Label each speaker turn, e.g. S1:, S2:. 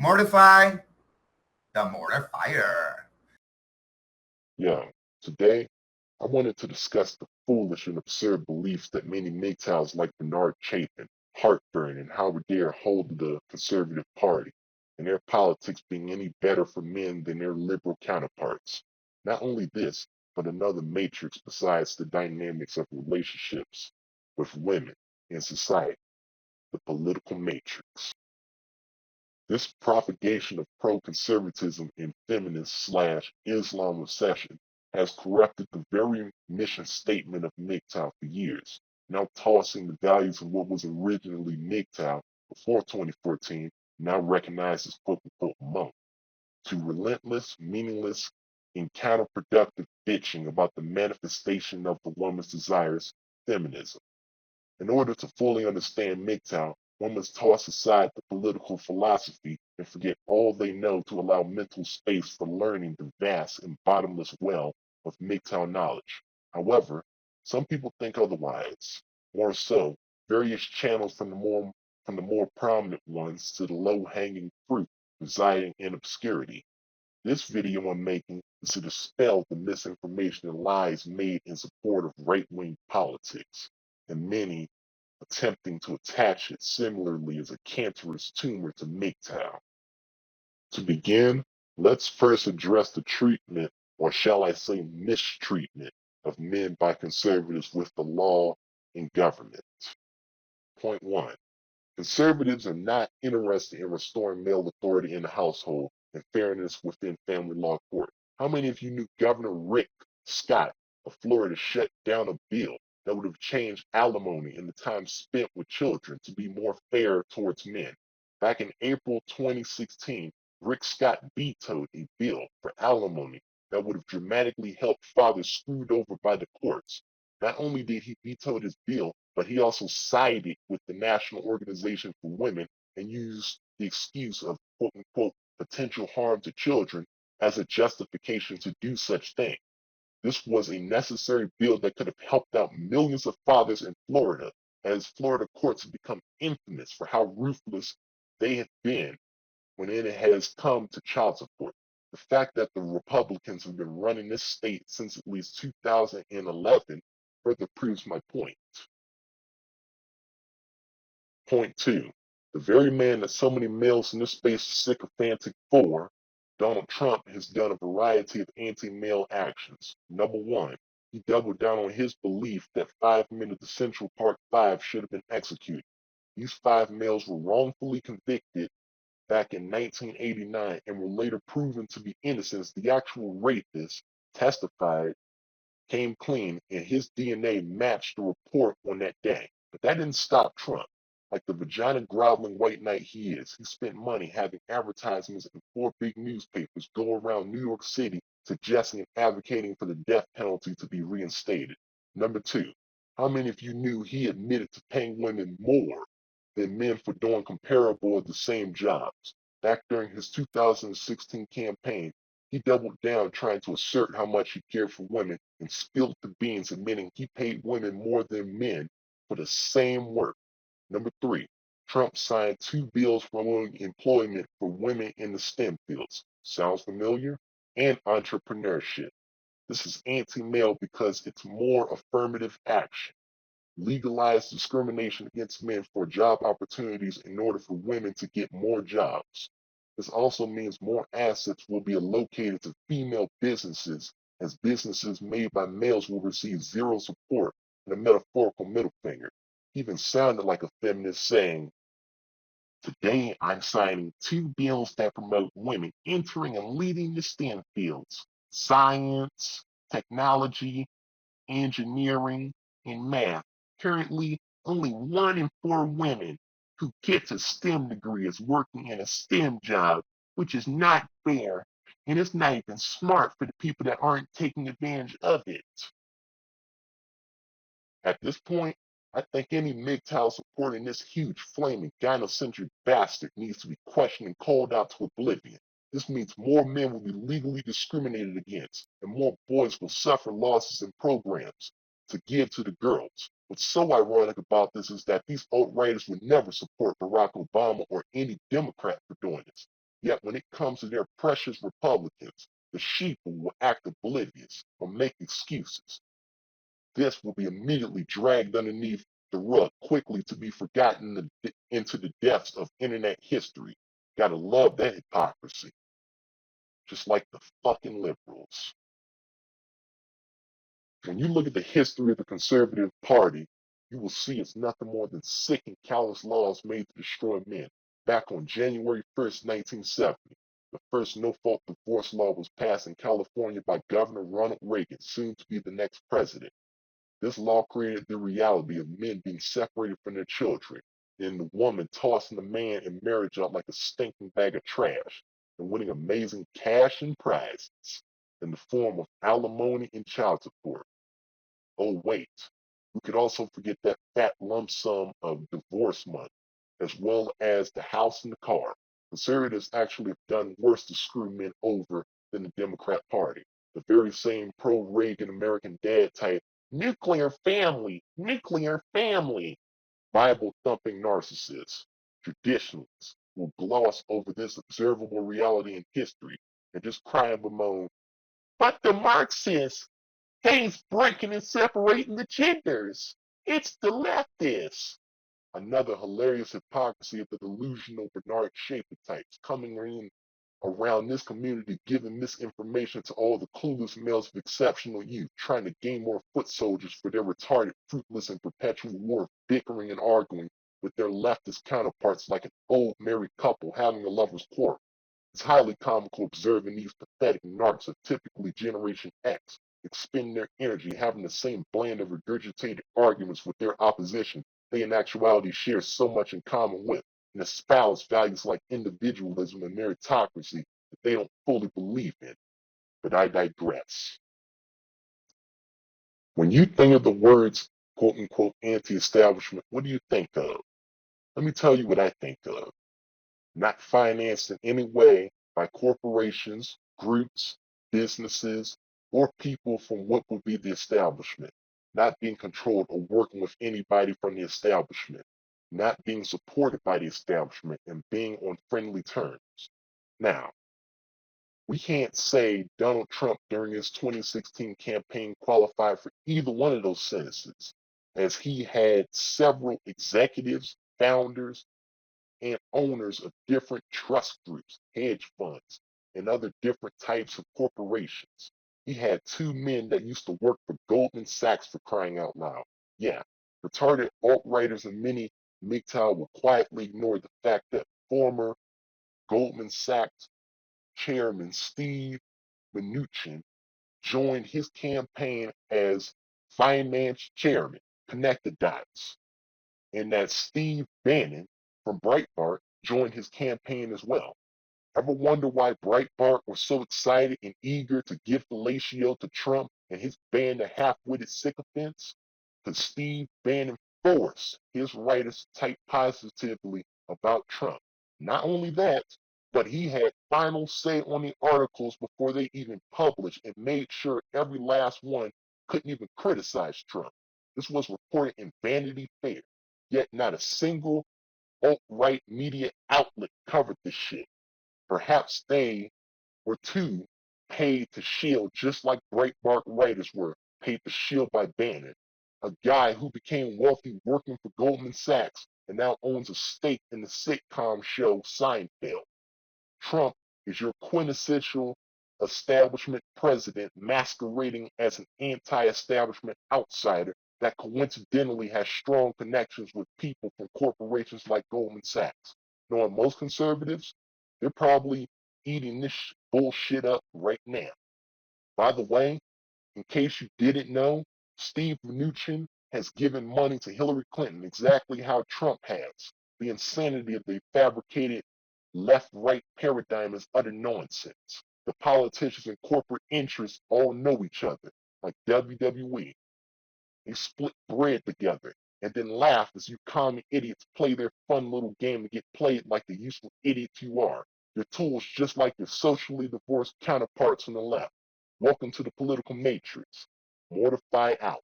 S1: Mortify the mortifier.
S2: Yeah, today I wanted to discuss the foolish and absurd beliefs that many MGTOWs like Bernard Chapin, Heartburn, and Howard Dare hold to the conservative party, and their politics being any better for men than their liberal counterparts. Not only this, but another matrix besides the dynamics of relationships with women in society, the political matrix. This propagation of pro-conservatism and feminist/Islam obsession has corrupted the very mission statement of MGTOW for years, now tossing the values of what was originally MGTOW before 2014, now recognized as quote-unquote monk, to relentless, meaningless, and counterproductive bitching about the manifestation of the woman's desires, feminism. In order to fully understand MGTOW, one must toss aside the political philosophy and forget all they know to allow mental space for learning the vast and bottomless well of MGTOW knowledge. However, some people think otherwise. More so, various channels from the more prominent ones to the low-hanging fruit residing in obscurity. This video I'm making is to dispel the misinformation and lies made in support of right-wing politics, and many attempting to attach it similarly as a cancerous tumor to MGTOW. To begin, let's first address the treatment, or shall I say mistreatment, of men by conservatives with the law and government. Point 1. Conservatives are not interested in restoring male authority in the household and fairness within family law court. How many of you knew Governor Rick Scott of Florida shut down a bill that would have changed alimony and the time spent with children to be more fair towards men? Back in April 2016, Rick Scott vetoed a bill for alimony that would have dramatically helped fathers screwed over by the courts. Not only did he veto his bill, but he also sided with the National Organization for Women and used the excuse of quote unquote potential harm to children as a justification to do such thing. This was a necessary bill that could have helped out millions of fathers in Florida, as Florida courts have become infamous for how ruthless they have been when it has come to child support. The fact that the Republicans have been running this state since at least 2011 further proves my point. Point 2. The very man that so many males in this space are sycophantic for, Donald Trump, has done a variety of anti-male actions. Number 1, he doubled down on his belief that 5 men of the Central Park Five should have been executed. These 5 males were wrongfully convicted back in 1989 and were later proven to be innocent as the actual rapist testified, came clean, and his DNA matched the report on that day. But that didn't stop Trump. Like the vagina groveling white knight he is, he spent money having advertisements in 4 big newspapers go around New York City suggesting and advocating for the death penalty to be reinstated. Number 2, how many of you knew he admitted to paying women more than men for doing comparable or the same jobs? Back during his 2016 campaign, he doubled down trying to assert how much he cared for women and spilled the beans admitting he paid women more than men for the same work. Number 3, Trump signed 2 bills promoting employment for women in the STEM fields. Sounds familiar? And entrepreneurship. This is anti-male because it's more affirmative action. Legalize discrimination against men for job opportunities in order for women to get more jobs. This also means more assets will be allocated to female businesses, as businesses made by males will receive zero support and a metaphorical middle finger. He even sounded like a feminist saying, "Today I'm signing 2 bills that promote women entering and leading the STEM fields: science, technology, engineering, and math. Currently, only 1 in 4 women who gets a STEM degree is working in a STEM job, which is not fair, and it's not even smart for the people that aren't taking advantage of it." At this point, I think any MGTOW supporting this huge, flaming, gynocentric bastard needs to be questioned and called out to oblivion. This means more men will be legally discriminated against, and more boys will suffer losses in programs to give to the girls. What's so ironic about this is that these alt-righters would never support Barack Obama or any Democrat for doing this. Yet when it comes to their precious Republicans, the sheep will act oblivious or make excuses. This will be immediately dragged underneath the rug, quickly to be forgotten into the depths of internet history. Gotta love that hypocrisy. Just like the fucking liberals. When you look at the history of the Conservative Party, you will see it's nothing more than sick and callous laws made to destroy men. Back on January 1st, 1970, the first no-fault divorce law was passed in California by Governor Ronald Reagan, soon to be the next president. This law created the reality of men being separated from their children, and the woman tossing the man in marriage out like a stinking bag of trash, and winning amazing cash and prizes in the form of alimony and child support. Oh, wait, we could also forget that fat lump sum of divorce money, as well as the house and the car. Conservatives actually have done worse to screw men over than the Democrat Party. The very same pro-Reagan American dad type, nuclear family, Bible-thumping narcissists, traditionalists, will gloss over this observable reality in history and just cry and bemoan, but the Marxists, he's breaking and separating the genders. It's the leftists. Another hilarious hypocrisy of the delusional Bernard Schaefer types coming in around this community, giving misinformation to all the clueless males of exceptional youth, trying to gain more foot soldiers for their retarded, fruitless, and perpetual war of bickering and arguing with their leftist counterparts like an old married couple having a lover's quarrel. It's highly comical observing these pathetic narcs of typically Generation X expend their energy having the same bland of regurgitated arguments with their opposition they in actuality share so much in common with, and espouse values like individualism and meritocracy that they don't fully believe in. But I digress. When you think of the words quote unquote anti-establishment, what do you think of? Let me tell you what I think of. Not financed in any way by corporations, groups, businesses, or people from what would be the establishment, not being controlled or working with anybody from the establishment, not being supported by the establishment, and being on friendly terms. Now, we can't say Donald Trump during his 2016 campaign qualified for either one of those sentences, as he had several executives, founders, and owners of different trust groups, hedge funds, and other different types of corporations. He had two men that used to work for Goldman Sachs, for crying out loud. Yeah, retarded alt-writers and many MGTOW will quietly ignore the fact that former Goldman Sachs chairman Steve Mnuchin joined his campaign as finance chairman. Connect the dots. And that Steve Bannon from Breitbart joined his campaign as well. Ever wonder why Breitbart was so excited and eager to give fellatio to Trump and his band of half-witted sycophants? Because Steve Bannon forced his writers to type positively about Trump. Not only that, but he had final say on the articles before they even published and made sure every last one couldn't even criticize Trump. This was reported in Vanity Fair, yet not a single alt-right media outlet covered this shit. Perhaps they were too paid to shield, just like Breitbart writers were paid to shield by Bannon, a guy who became wealthy working for Goldman Sachs and now owns a stake in the sitcom show Seinfeld. Trump is your quintessential establishment president masquerading as an anti-establishment outsider that coincidentally has strong connections with people from corporations like Goldman Sachs. Knowing most conservatives, they're probably eating this bullshit up right now. By the way, in case you didn't know, Steve Mnuchin has given money to Hillary Clinton exactly how Trump has. The insanity of the fabricated left-right paradigm is utter nonsense. The politicians and corporate interests all know each other, like WWE. They split bread together and then laugh as you common idiots play their fun little game to get played like the useful idiots you are. Your tools just like your socially divorced counterparts on the left. Welcome to the political matrix. Mortify out.